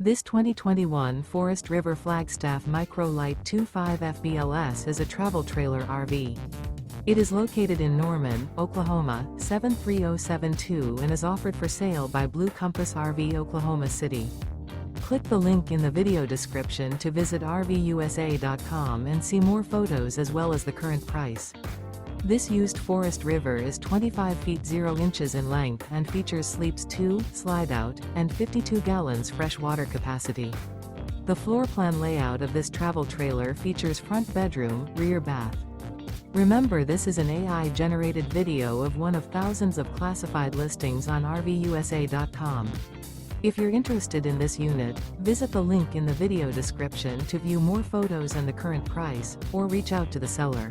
This 2021 Forest River Flagstaff Micro Lite 25 FBLS is a travel trailer RV. It is located in Norman, Oklahoma, 73072 and is offered for sale by Blue Compass RV Oklahoma City. Click the link in the video description to visit RVUSA.com and see more photos as well as the current price. This used Forest River is 25 feet 0 inches in length and features sleeps 2, Slideout, and 52 gallons fresh water capacity. The floor plan layout of this travel trailer features front bedroom, rear bath. Remember, this is an AI-generated video of one of thousands of classified listings on RVUSA.com. If you're interested in this unit, visit the link in the video description to view more photos and the current price, or reach out to the seller.